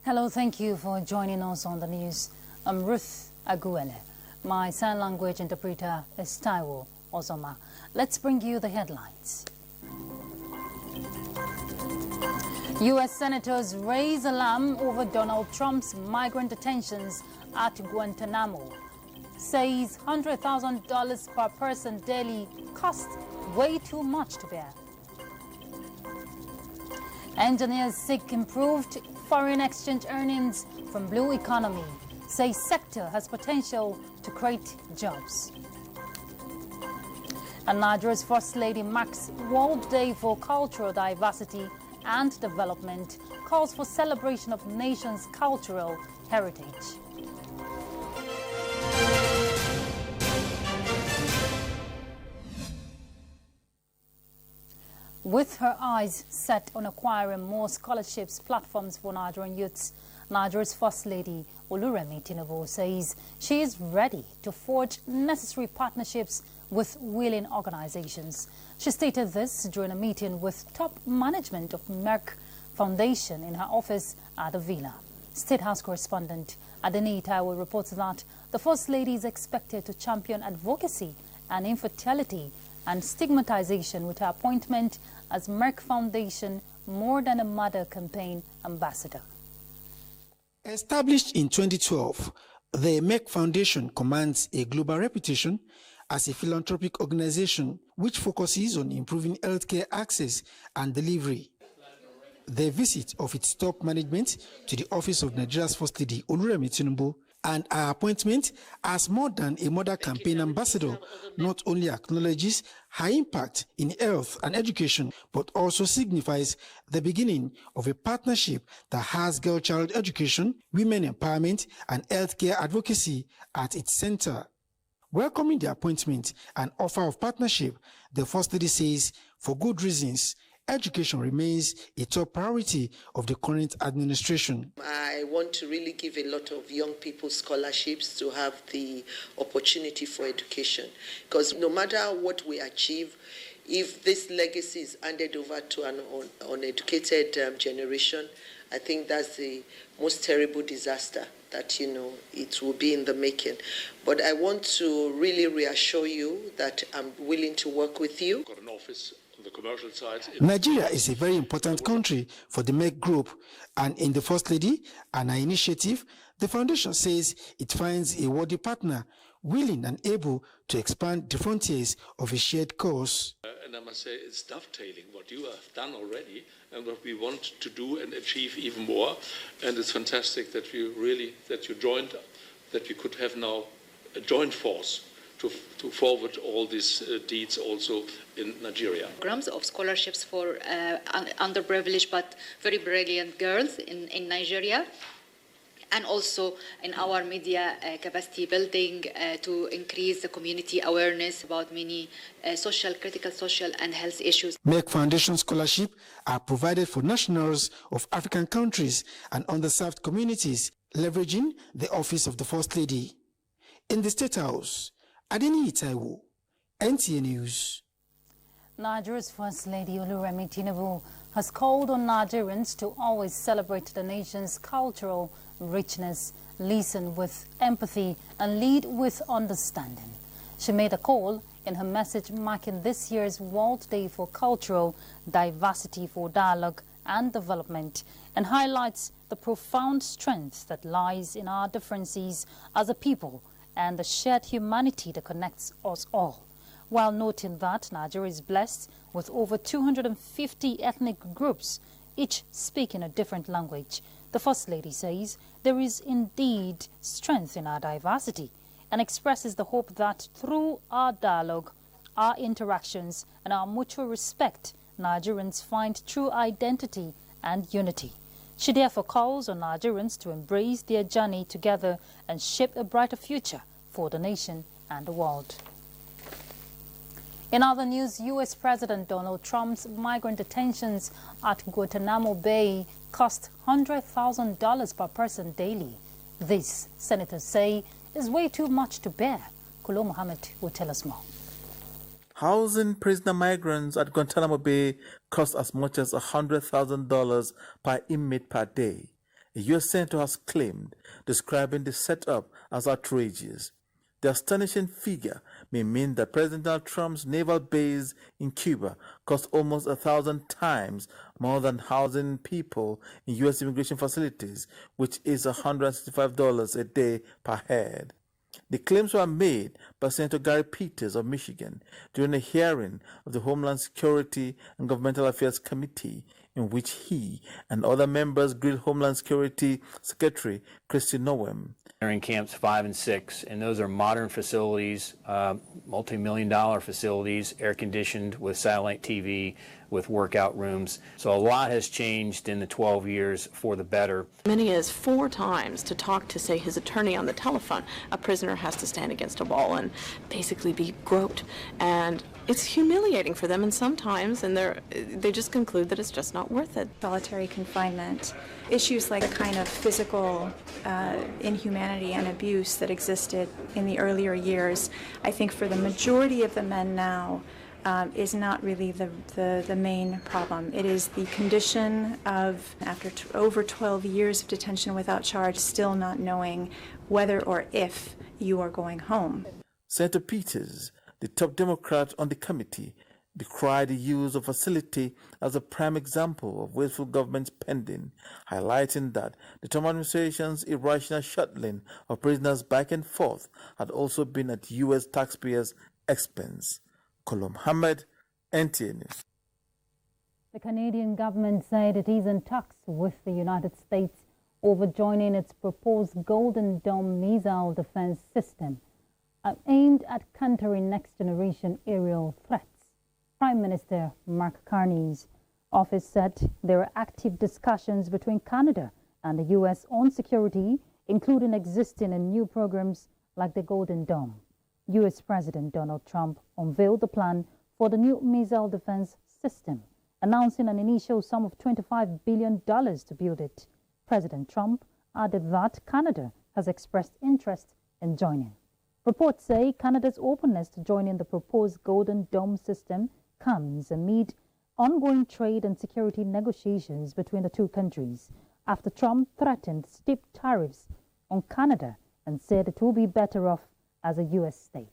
Hello, thank you for joining us on the news. I'm Ruth Aguele. My sign language interpreter is Taiwo Ozoma. Let's bring you the headlines. U.S. senators raise alarm over Donald Trump's migrant detentions at Guantanamo. Says $100,000 per person daily cost way too much to bear. Engineers seek improved foreign exchange earnings from blue economy. Say sector has potential to create jobs. And Nigeria's First Lady marks World Day for Cultural Diversity and Development, calls for celebration of nation's cultural heritage. With her eyes set on acquiring more scholarships platforms for Nigerian youths, Nigeria's First Lady Oluremi Tinubu says she is ready to forge necessary partnerships with willing organizations. She stated this during a meeting with top management of Merck Foundation in her office at the Villa. State House correspondent Adeni Taiwo reports that the First Lady is expected to champion advocacy and infertility and stigmatization with her appointment as Merck Foundation More Than a Mother campaign ambassador. Established in 2012, the Merck Foundation commands a global reputation as a philanthropic organization which focuses on improving healthcare access and delivery. The visit of its top management to the office of Nigeria's First Lady Oluremi Tinubu and her appointment as More Than a Mother campaign ambassador not only acknowledges her impact in health and education, but also signifies the beginning of a partnership that has girl-child education, women empowerment, and healthcare advocacy at its center. Welcoming the appointment and offer of partnership, the First Lady says, for good reasons, education remains a top priority of the current administration. I want to really give a lot of young people scholarships to have the opportunity for education. Because no matter what we achieve, if this legacy is handed over to an uneducated generation, I think that's the most terrible disaster that, it will be in the making. But I want to really reassure you that I'm willing to work with you. Got an office on the commercial side. Nigeria is a very important country for the Merck Group, and in the First Lady and her initiative, the foundation says it finds a worthy partner willing and able to expand the frontiers of a shared cause. And I must say it's dovetailing what you have done already and what we want to do and achieve even more. And it's fantastic that you joined, that we could have now a joint force to forward all these deeds also in Nigeria. Programs of scholarships for underprivileged but very brilliant girls in Nigeria, and also in our media capacity building to increase the community awareness about many critical social and health issues. Merck Foundation scholarships are provided for nationals of African countries and underserved communities, leveraging the office of the First Lady. In the State House, Adeni Taiwo, NTA News. Nigeria's First Lady Oluremi Tinubu has called on Nigerians to always celebrate the nation's cultural richness, listen with empathy, and lead with understanding. She made a call in her message marking this year's World Day for Cultural Diversity for Dialogue and Development, and highlights the profound strength that lies in our differences as a people and the shared humanity that connects us all, while noting that Nigeria is blessed with over 250 ethnic groups, each speaking a different language. The First Lady says there is indeed strength in our diversity and expresses the hope that through our dialogue, our interactions, and our mutual respect, Nigerians find true identity and unity. She therefore calls on Nigerians to embrace their journey together and shape a brighter future for the nation and the world. In other news, U.S. President Donald Trump's migrant detentions at Guantanamo Bay cost $100,000 per person daily. This, senators say, is way too much to bear. Kulo Mohammed will tell us more. Housing prisoner migrants at Guantanamo Bay cost as much as $100,000 per inmate per day. a U.S. senator has claimed, describing the setup as outrageous. The astonishing figure may mean that President Donald Trump's naval base in Cuba cost almost 1,000 times more than housing people in U.S. immigration facilities, which is $165 a day per head. The claims were made by Senator Gary Peters of Michigan during a hearing of the Homeland Security and Governmental Affairs Committee, in which he and other members grilled Homeland Security Secretary Kristi Noem. They're in camps 5 and 6, and those are modern facilities, multi-million-dollar facilities, air-conditioned with satellite TV, with workout rooms. So a lot has changed in the 12 years for the better. Many is 4 times to talk to, say, his attorney on the telephone. A prisoner has to stand against a wall and basically be groped. And it's humiliating for them, and sometimes they just conclude that it's just not worth it. Solitary confinement, issues like the kind of physical inhumanity and abuse that existed in the earlier years, I think for the majority of the men now, is not really the main problem. It is the condition of, after over 12 years of detention without charge, still not knowing whether or if you are going home. Senator Peters, the top Democrat on the committee, decried the use of facility as a prime example of wasteful government spending, highlighting that the Trump administration's irrational shuttling of prisoners back and forth had also been at U.S. taxpayers' expense. Kolom Hamad, NTA News. The Canadian government said it is in talks with the United States over joining its proposed Golden Dome missile defense system aimed at countering next-generation aerial threats. Prime Minister Mark Carney's office said there are active discussions between Canada and the U.S. on security, including existing and new programs like the Golden Dome. U.S. President Donald Trump unveiled the plan for the new missile defense system, announcing an initial sum of $25 billion to build it. President Trump added that Canada has expressed interest in joining. Reports say Canada's openness to joining the proposed Golden Dome system comes amid ongoing trade and security negotiations between the two countries after Trump threatened steep tariffs on Canada and said it will be better off as a U.S. state.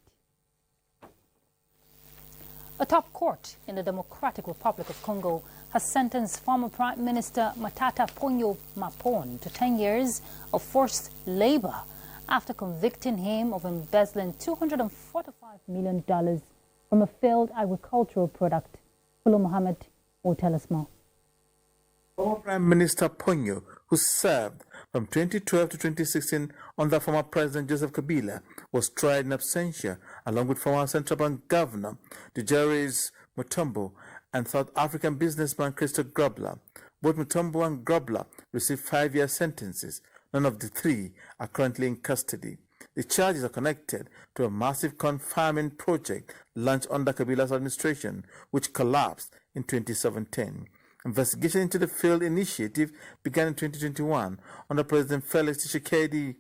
A top court in the Democratic Republic of Congo has sentenced former Prime Minister Matata Ponyo Mapon to 10 years of forced labor after convicting him of embezzling $245 million from a failed agricultural product. Pulu Mohammed will tell us more. Former Prime Minister Ponyo, who served from 2012 to 2016 under former President Joseph Kabila, was tried in absentia along with former Central Bank Governor Djaris Mutombo and South African businessman Christo Grobler. Both Mutombo and Grobler received 5-year sentences. None of the 3 are currently in custody. The charges are connected to a massive corn farming project launched under Kabila's administration, which collapsed in 2017. Investigation into the failed initiative began in 2021 under President Felix Tshisekedi.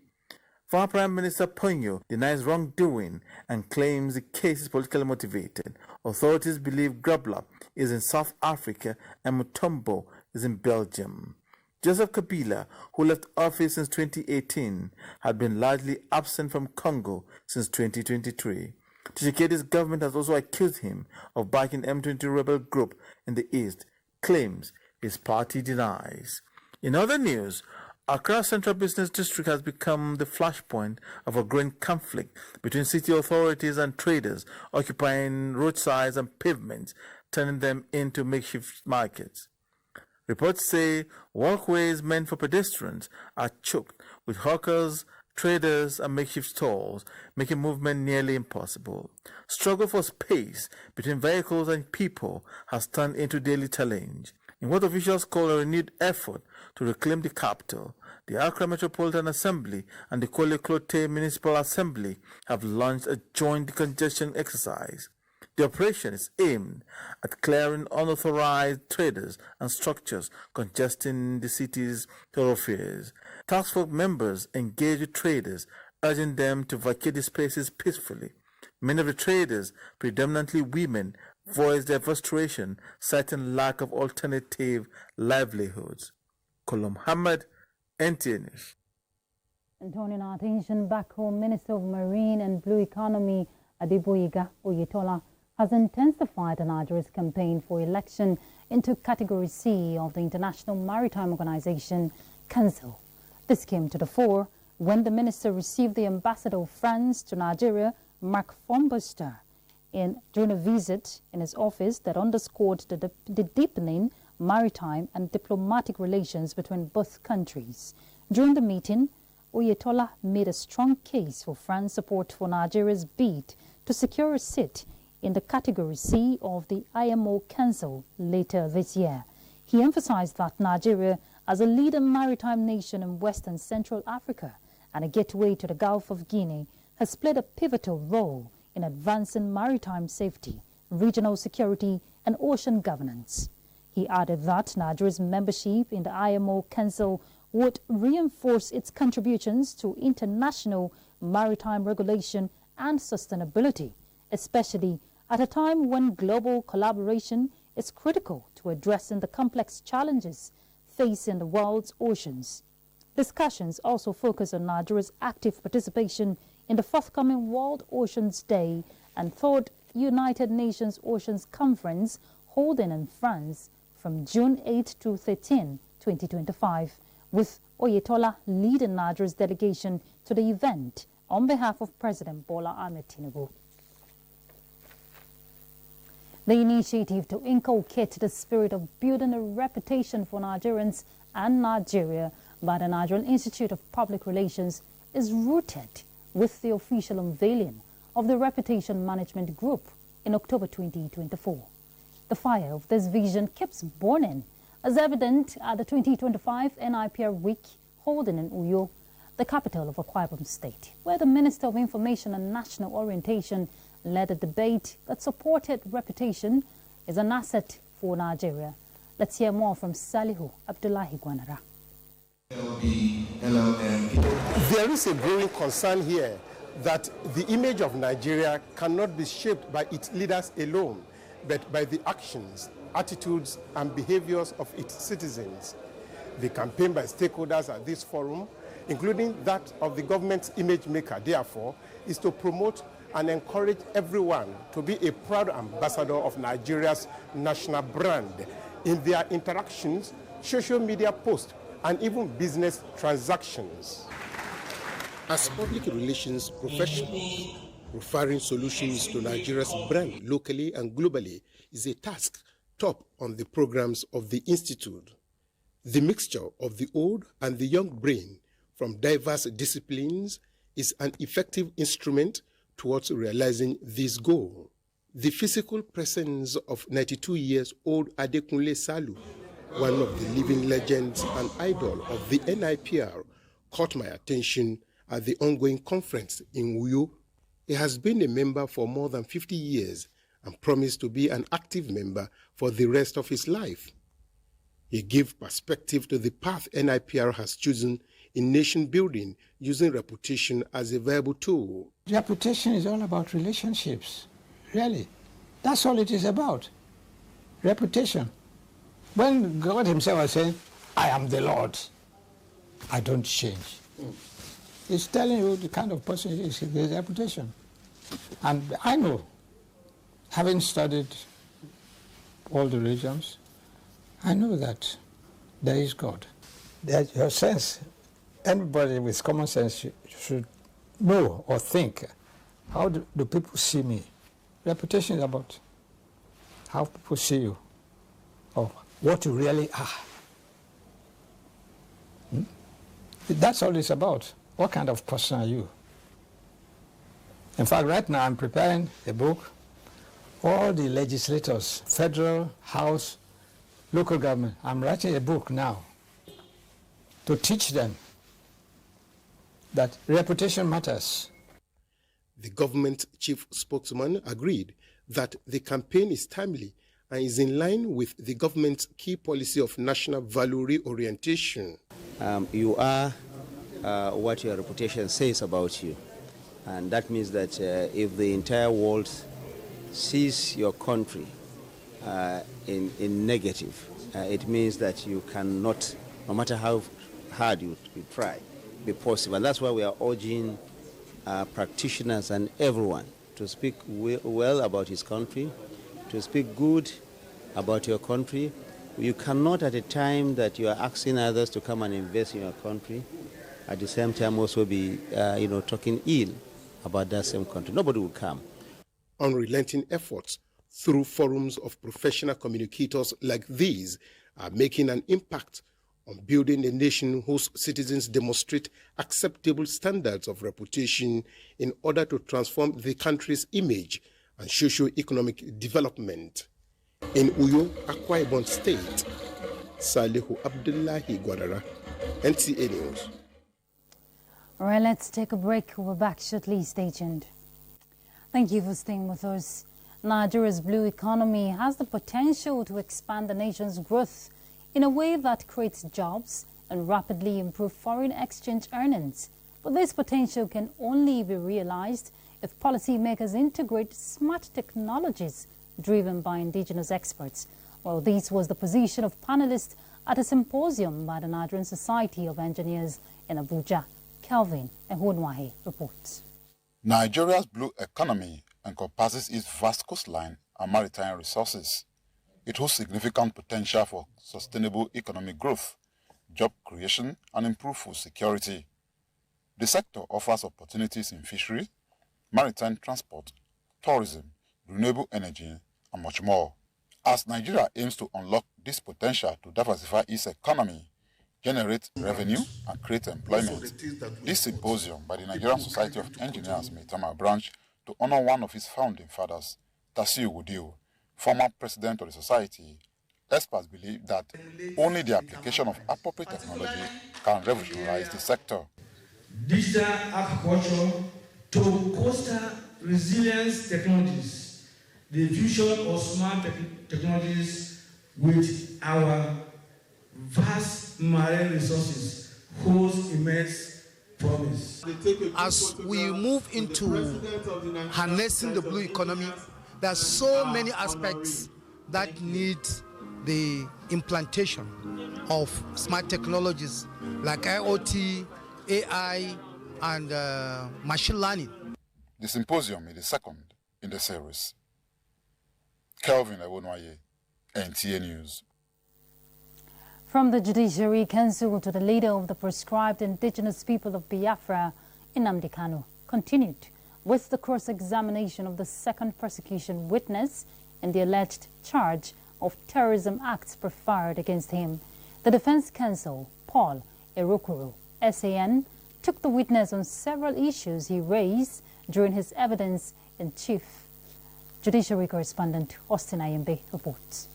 Former Prime Minister Ponyo denies wrongdoing and claims the case is politically motivated. Authorities believe Grobler is in South Africa and Mutombo is in Belgium. Joseph Kabila, who left office since 2018, had been largely absent from Congo since 2023. Tshisekedi's government has also accused him of backing M23 rebel group in the east, claims his party denies. In other news, Accra Central Business District has become the flashpoint of a growing conflict between city authorities and traders occupying roadsides and pavements, turning them into makeshift markets. Reports say walkways meant for pedestrians are choked with hawkers, traders, and makeshift stalls, making movement nearly impossible. Struggle for space between vehicles and people has turned into daily challenge. In what officials call a renewed effort to reclaim the capital, the Accra Metropolitan Assembly and the Kwale Klote Municipal Assembly have launched a joint decongestion exercise. The operation is aimed at clearing unauthorized traders and structures congesting the city's thoroughfares. Task force members engage with traders, urging them to vacate the spaces peacefully. Many of the traders, predominantly women, voiced their frustration, citing lack of alternative livelihoods. Kolom Hamad, NTA News. And turning our attention back home, Minister of Marine and Blue Economy Adeboyega Oyetola has intensified Nigeria's campaign for election into Category C of the International Maritime Organization Council. This came to the fore when the minister received the ambassador of France to Nigeria, Mark Formbester, during a visit in his office that underscored the deepening maritime and diplomatic relations between both countries. During the meeting, Oyetola made a strong case for France's support for Nigeria's bid to secure a seat in the Category C of the IMO Council later this year. He emphasized that Nigeria, as a leading maritime nation in West and Central Africa and a gateway to the Gulf of Guinea, has played a pivotal role in advancing maritime safety, regional security and ocean governance. He added that Nigeria's membership in the IMO Council would reinforce its contributions to international maritime regulation and sustainability, especially at a time when global collaboration is critical to addressing the complex challenges facing the world's oceans. Discussions also focus on Nigeria's active participation in the forthcoming World Oceans Day and Third United Nations Oceans Conference holding in France from June 8 to 13, 2025, with Oyetola leading Nigeria's delegation to the event on behalf of President Bola Ahmed Tinubu. The initiative to inculcate the spirit of building a reputation for Nigerians and Nigeria by the Nigerian Institute of Public Relations is rooted with the official unveiling of the Reputation Management Group in October 2024. The fire of this vision keeps burning, as evident at the 2025 NIPR Week holding in Uyo, the capital of Akwa Ibom State, where the Minister of Information and National Orientation led a debate that supported reputation is an asset for Nigeria. Let's hear more from Salihu Abdullahi Gwanara. There is a growing concern here that the image of Nigeria cannot be shaped by its leaders alone, but by the actions, attitudes, and behaviors of its citizens. The campaign by stakeholders at this forum, including that of the government's image maker, therefore, is to promote and encourage everyone to be a proud ambassador of Nigeria's national brand in their interactions, social media posts, and even business transactions. As public relations professionals, referring solutions to Nigeria's brand locally and globally is a task top on the programs of the Institute. The mixture of the old and the young brain from diverse disciplines is an effective instrument towards realizing this goal. The physical presence of 92 years old Adekunle Salu, one of the living legends and idol of the NIPR, caught my attention at the ongoing conference in Uyo. He has been a member for more than 50 years and promised to be an active member for the rest of his life. He gave perspective to the path NIPR has chosen in nation building, using reputation as a viable tool. Reputation is all about relationships, really. That's all it is about, reputation. When God himself was saying, I am the Lord, I don't change. It's telling you the kind of person he is, his reputation. And I know, having studied all the religions, I know that there is God. There's your sense. Anybody with common sense should know or think, how do people see me? Reputation is about how people see you, or what you really are. That's all it's about. What kind of person are you? In fact, right now I'm preparing a book. All the legislators, federal, house, local government, I'm writing a book now to teach them that reputation matters. The government chief spokesman agreed that the campaign is timely and is in line with the government's key policy of national value reorientation. You are what your reputation says about you. And that means that if the entire world sees your country in negative, it means that you cannot, no matter how hard you try, be possible. And that's why we are urging practitioners and everyone to speak well about his country, to speak good about your country. You cannot, at a time that you are asking others to come and invest in your country, at the same time also be, talking ill about that same country. Nobody will come. Unrelenting efforts through forums of professional communicators like these are making an impact on building a nation whose citizens demonstrate acceptable standards of reputation in order to transform the country's image and socio-economic development. In Uyo, Akwa Ibom State, Salihu Abdullahi Gwadara, NTA News. All right, let's take a break. We're back shortly. Stay tuned. Thank you for staying with us. Nigeria's blue economy has the potential to expand the nation's growth in a way that creates jobs and rapidly improve foreign exchange earnings. But this potential can only be realized if policymakers integrate smart technologies driven by indigenous experts. Well, this was the position of panelists at a symposium by the Nigerian Society of Engineers in Abuja. Kelvin Ehunwahe reports. Nigeria's blue economy encompasses its vast coastline and maritime resources. It holds significant potential for sustainable economic growth, job creation, and improved food security. The sector offers opportunities in fishery, maritime transport, tourism, renewable energy, and much more. As Nigeria aims to unlock this potential to diversify its economy, generate revenue, and create employment, this symposium by the Nigerian Society of Engineers Maitama branch to honor one of its founding fathers, Tasiu Wudio, former president of the society, experts believe that only the application of appropriate technology can revolutionize the sector. Digital agriculture to coastal resilience technologies, the fusion of smart technologies with our vast marine resources holds immense promise. As we move into harnessing the blue economy, there are so many aspects that need the implantation of smart technologies like IoT, AI, and machine learning. The symposium is the second in the series. Kelvin Ehunwahe, NTA News. From the Judiciary Council to the leader of the proscribed indigenous people of Biafra, Nnamdi Kanu, continued with the cross-examination of the second prosecution witness in the alleged charge of terrorism acts preferred against him. The defense counsel, Paul Erokuru, SAN, took the witness on several issues he raised during his evidence in chief. Judiciary correspondent Austin Ayembe reports.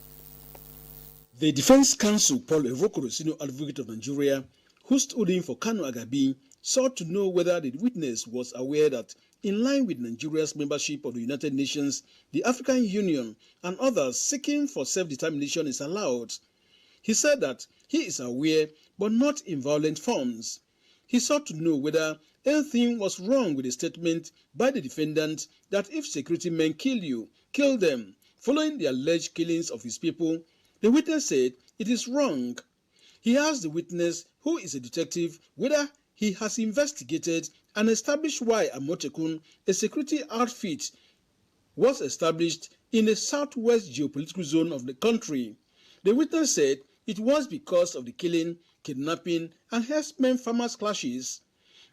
The defense counsel, Paul Erokuru, senior advocate of Nigeria, who stood in for Kanu Agabi, sought to know whether the witness was aware that, in line with Nigeria's membership of the United Nations, the African Union, and others seeking for self-determination is allowed. He said that he is aware, but not in violent forms. He sought to know whether anything was wrong with the statement by the defendant that if security men kill you, kill them, following the alleged killings of his people. The witness said it is wrong. He asked the witness, who is a detective, whether he has investigated and established why Amotekun, a security outfit, was established in the southwest geopolitical zone of the country. The witness said it was because of the killing, kidnapping, and herdsmen farmers clashes.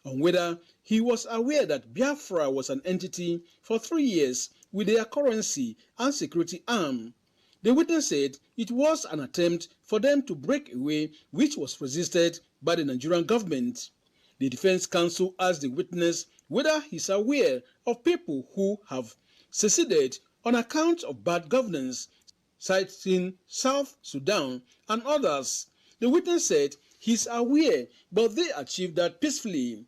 On whether he was aware that Biafra was an entity for 3 years with their currency and security arm. The witness said it was an attempt for them to break away, which was resisted by the Nigerian government. The defense counsel asked the witness whether he's aware of people who have seceded on account of bad governance, citing South Sudan and others. The witness said he's aware, but they achieved that peacefully.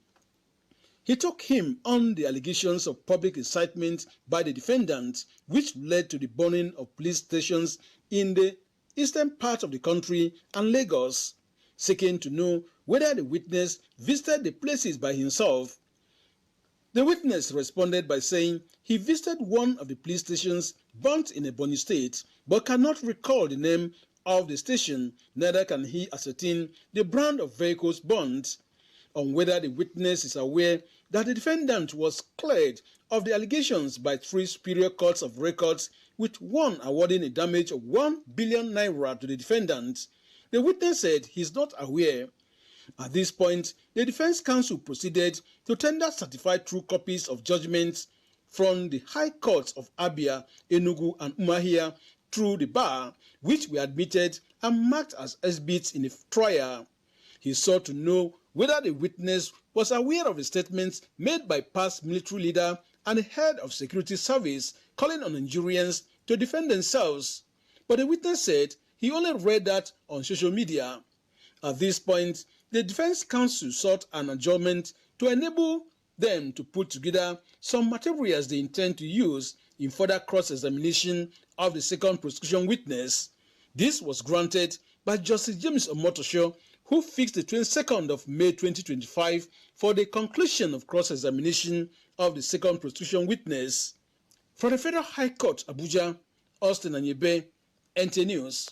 He took him on the allegations of public incitement by the defendant, which led to the burning of police stations in the eastern part of the country and Lagos, seeking to know whether the witness visited the places by himself. The witness responded by saying he visited one of the police stations burnt in Ebonyi State, but cannot recall the name of the station, neither can he ascertain the brand of vehicles burnt. On whether the witness is aware that the defendant was cleared of the allegations by 3 superior courts of records, with one awarding a damage of 1 billion naira to the defendant, the witness said he is not aware. At this point, the defense counsel proceeded to tender certified true copies of judgments from the High Courts of Abia, Enugu, and Umuahia through the bar, which were admitted and marked as exhibits in the trial. He sought to know whether the witness was aware of the statements made by past military leader and the head of security service calling on Nigerians to defend themselves. But the witness said he only read that on social media. At this point, the defense counsel sought an adjournment to enable them to put together some materials they intend to use in further cross-examination of the second prosecution witness. This was granted by Justice James Omotosho, who fixed the 22nd of May 2025 for the conclusion of cross-examination of the second prosecution witness. From the Federal High Court, Abuja, Austin Anyebe, NTA News.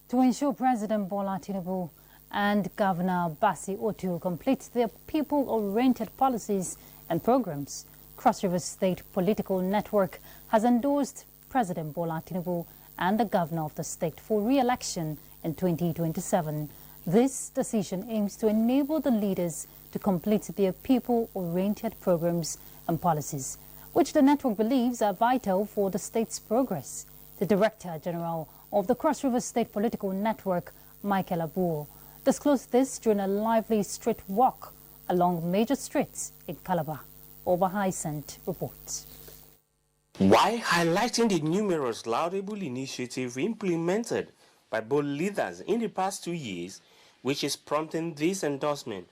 To ensure President Bola Tinubu and Governor Basi Otu complete their people-oriented policies and programs, Cross River State Political Network has endorsed President Bola Tinubu and the governor of the state for re-election in 2027. This decision aims to enable the leaders to complete their people-oriented programs and policies, which the network believes are vital for the state's progress. The Director General of the Cross River State Political Network, Michael Abuja, disclosed this during a lively street walk along major streets in Calabar. Over Hyacinth reports. While highlighting the numerous laudable initiatives implemented by both leaders in the past 2 years, which is prompting this endorsement,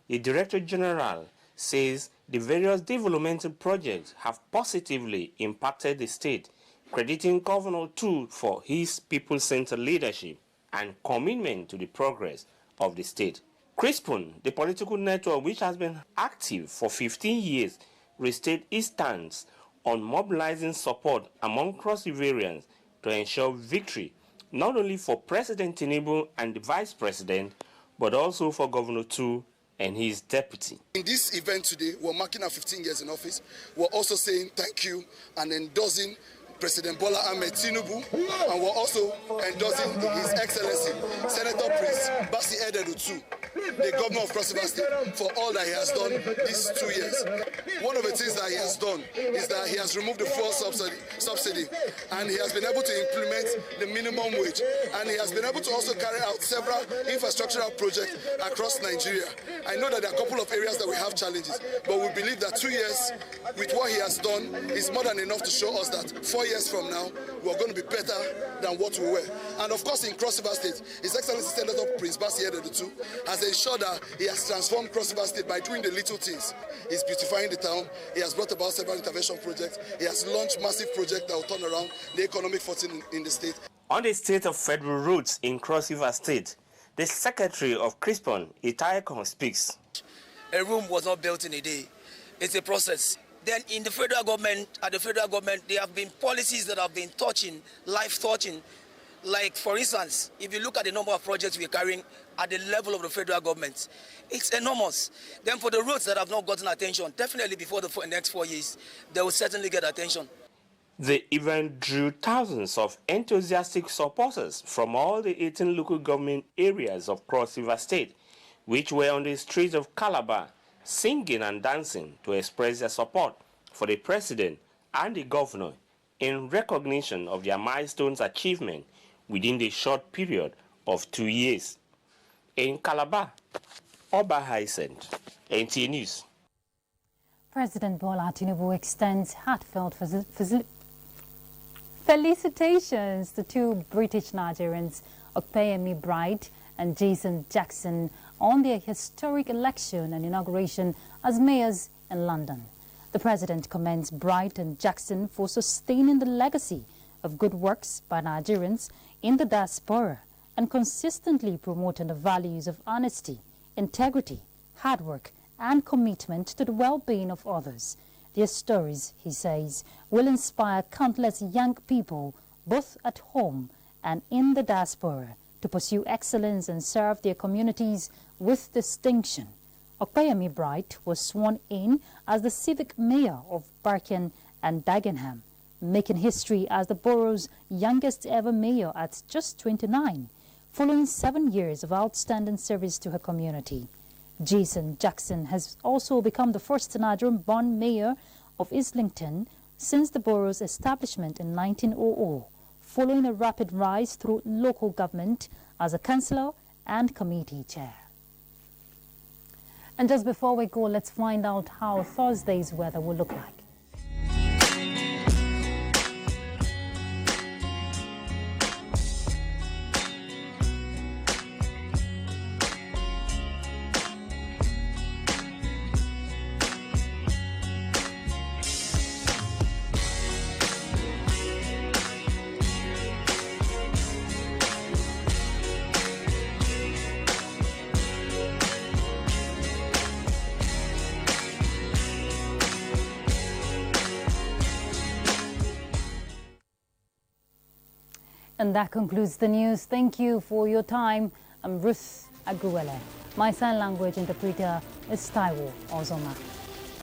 the Director General says the various developmental projects have positively impacted the state, crediting Governor Tu for his people-centered leadership and commitment to the progress of the state. Crispin, the political network which has been active for 15 years, restated its stance on mobilizing support among cross-riverians to ensure victory, not only for President Tinubu and the Vice President, but also for Governor Tu and his deputy. In this event today, we're marking our 15 years in office. We're also saying thank you and endorsing President Bola Ahmed Tinubu, and we're also endorsing His Excellency Senator Prince Basi Otu, the governor of Cross River State, for all that he has done these 2 years. One of the things that he has done is that he has removed the fuel subsidy, and he has been able to implement the minimum wage, and he has been able to also carry out several infrastructural projects across Nigeria. I know that there are a couple of areas that we have challenges, but we believe that 2 years with what he has done is more than enough to show us that 4 years from now, we're going to be better than what we were. And of course, in Cross River State, His Excellency Senator Prince Basi Otu has ensured that he has transformed Cross River State by doing the little things. He's beautifying the town. He has brought about several intervention projects. He has launched massive projects that will turn around the economic fortune in the state. On the state of federal roads in Cross River State, the Secretary of Crispin, Itayekon, speaks. A room was not built in a day. It's a process. Then in the federal government, there have been policies that have been life-touching. Like, for instance, if you look at the number of projects we're carrying at the level of the federal government, it's enormous. Then for the roads that have not gotten attention, definitely before the next 4 years, they will certainly get attention. The event drew thousands of enthusiastic supporters from all the 18 local government areas of Cross River State, which were on the streets of Calabar, singing and dancing to express their support for the president and the governor in recognition of their milestones achievement within the short period of 2 years. In Calabar, Oba Hyacinth, NTA News. President Bola Tinubu extends heartfelt felicitations to 2 British Nigerians, Okpeyemi Bright and Jason Jackson, on their historic election and inauguration as mayors in London. The president commends Bright and Jackson for sustaining the legacy of good works by Nigerians in the diaspora and consistently promoting the values of honesty, integrity, hard work, and commitment to the well-being of others. Their stories, he says, will inspire countless young people both at home and in the diaspora to pursue excellence and serve their communities with distinction. Okpayemi Bright was sworn in as the civic mayor of Barking and Dagenham, making history as the borough's youngest ever mayor at just 29, following 7 years of outstanding service to her community. Jason Jackson has also become the first Nigerian-born mayor of Islington since the borough's establishment in 1900, following a rapid rise through local government as a councillor and committee chair. And just before we go, let's find out how Thursday's weather will look like. And that concludes the news. Thank you for your time. I'm Ruth Aguele. My sign language interpreter is Taiwo Ozoma.